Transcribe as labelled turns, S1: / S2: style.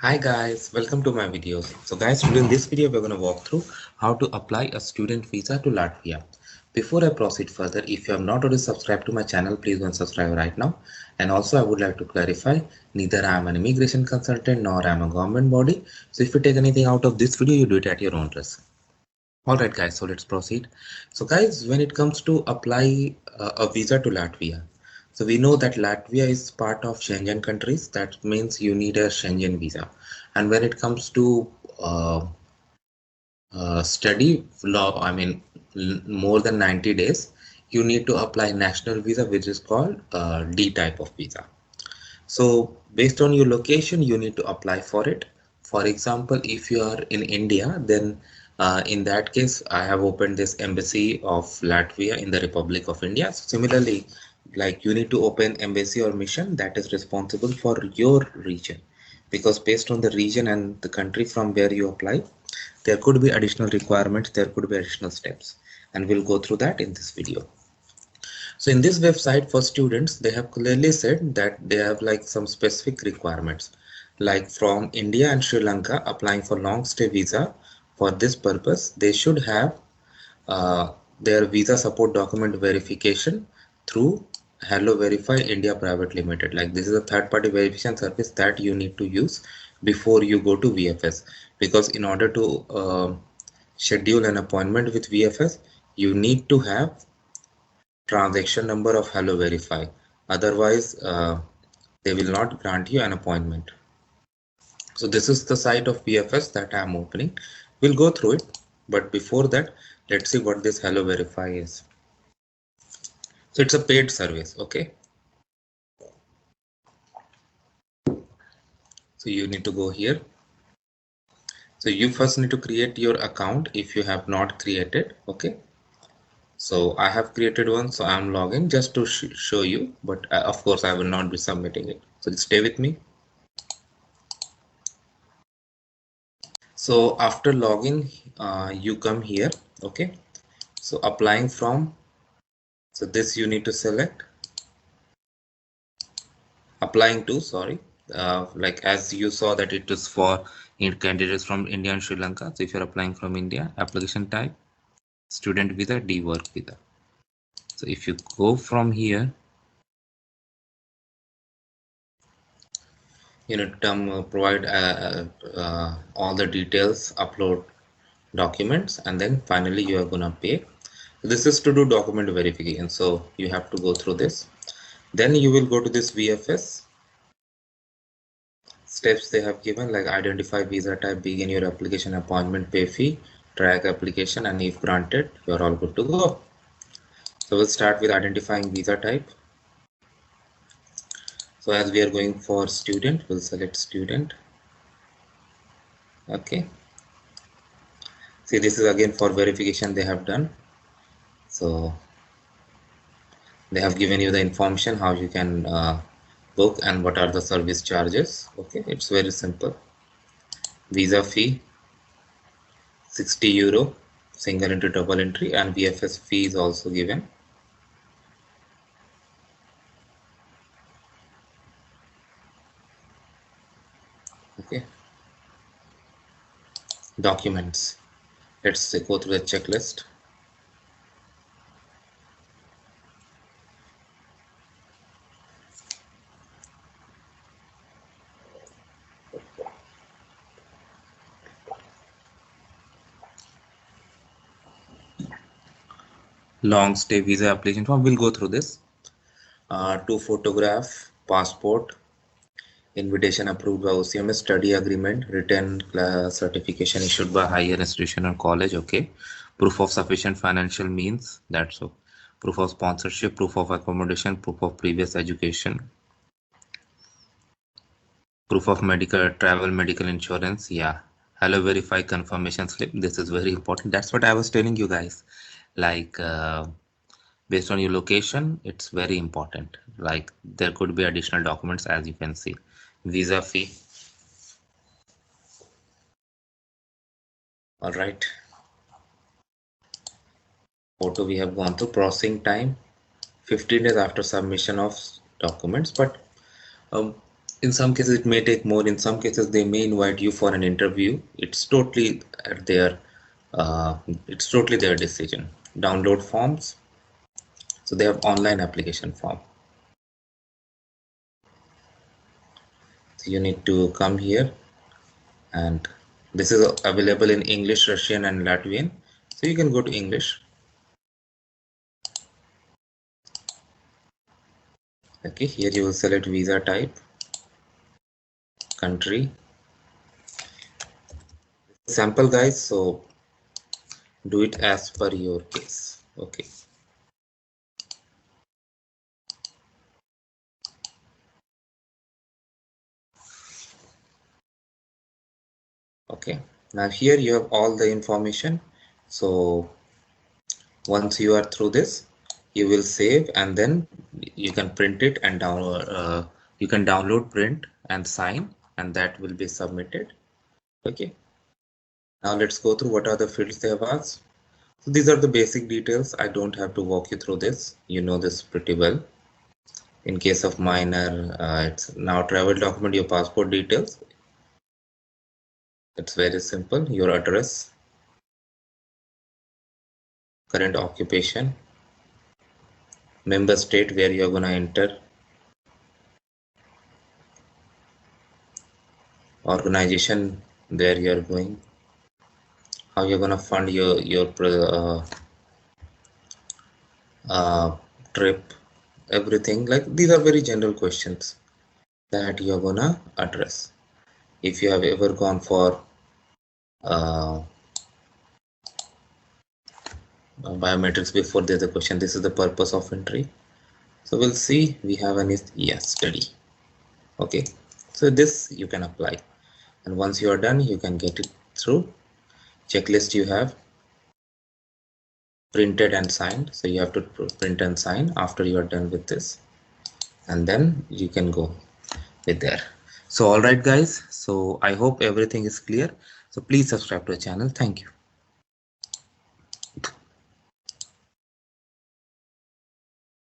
S1: Hi guys, welcome to my videos. So guys, today in this video we're going to walk through how to apply a student visa to Latvia. Before I proceed further, if you have not already subscribed to my channel, please go and subscribe right now. And also I would like to clarify, neither I am an immigration consultant nor I am a government body. So if you take anything out of this video, you do it at your own risk. Alright guys, so let's proceed. So guys, when it comes to apply a visa to Latvia, so we know that Latvia is part of Schengen countries. That means you need a Schengen visa. And when it comes to study law, more than 90 days, you need to apply national visa, which is called D type of visa. So based on your location, you need to apply for it. For example, if you are in India, then in that case, I have opened this embassy of Latvia in the Republic of India. So similarly, like you need to open embassy or mission that is responsible for your region, because based on the region and the country from where you apply, there could be additional requirements, there could be additional steps, and we'll go through that in this video. So in this website for students, they have clearly said that they have like some specific requirements, like from India and Sri Lanka applying for long stay visa. For this purpose, they should have their visa support document verification through Hello Verify India Private Limited. Like this is a third party verification service that you need to use before you go to VFS, because in order to schedule an appointment with VFS, you need to have transaction number of Hello Verify. Otherwise, they will not grant you an appointment. So this is the site of VFS that I am opening. We'll go through it, but before that, let's see what this Hello Verify is. So it's a paid service, okay? So you need to go here. So you first need to create your account if you have not created, okay? So I have created one, so I'm logging just to show you, but of course I will not be submitting it. So stay with me. So after login, you come here, okay? So applying from, so this you need to select, applying to, sorry, like as you saw that it is for candidates from India and Sri Lanka. So if you're applying from India, application type, student visa, D work visa. So if you go from here, you know, provide all the details, upload documents, and then finally you are gonna pay. This is to do document verification, so you have to go through this. Then you will go to this VFS steps they have given, like identify visa type, begin your application, appointment, pay fee, track application, and if granted, you're all good to go. So we'll start with identifying visa type. So as we are going for student, we'll select student. Okay. See, this is again for verification they have done. So they have given you the information how you can book and what are the service charges. Okay, it's very simple. Visa fee 60 euro, single entry, double entry, and VFS fee is also given. Okay, documents. Let's go through the checklist. Long stay visa application form, we'll go through this. To photograph, passport, invitation approved by OCMS, study agreement, written class certification issued by higher institution or college. Okay, proof of sufficient financial means, that's so. Proof of sponsorship, proof of accommodation, proof of previous education, proof of medical travel, medical insurance. Yeah, Hello Verify confirmation slip. This is very important. That's what I was telling you guys. Like based on your location, it's very important. Like there could be additional documents, as you can see. Visa fee. All right. Photo we have gone through. Processing time 15 days after submission of documents, but In some cases it may take more, in some cases they may invite you for an interview. At their it's totally their decision. Download forms. So they have online application form. So you need to come here, and this is available in English, Russian and Latvian. So you can go to English. Okay, here you will select visa type, country. Sample guys, so do it as per your case. Okay. Okay, now here you have all the information. So once you are through this, you will save, and then you can print it and download. You can download, print and sign, and that will be submitted. Okay, now let's go through what are the fields they have asked. So these are the basic details. I don't have to walk you through this. You know this pretty well. In case of minor, it's now travel document, your passport details. It's very simple. Your address, current occupation, member state where you're gonna enter, organization where you're going, how you're gonna fund your trip, everything. Like these are very general questions that you're gonna address. If you have ever gone for uh, biometrics before, there's a question. This is the purpose of entry. So we'll see. We have an yes study. Okay, so this you can apply, and once you are done, you can get it through. Checklist you have printed and signed, so you have to print and sign after you are done with this, and then you can go with there. So all right guys, so I hope everything is clear. So please subscribe to the channel. Thank you.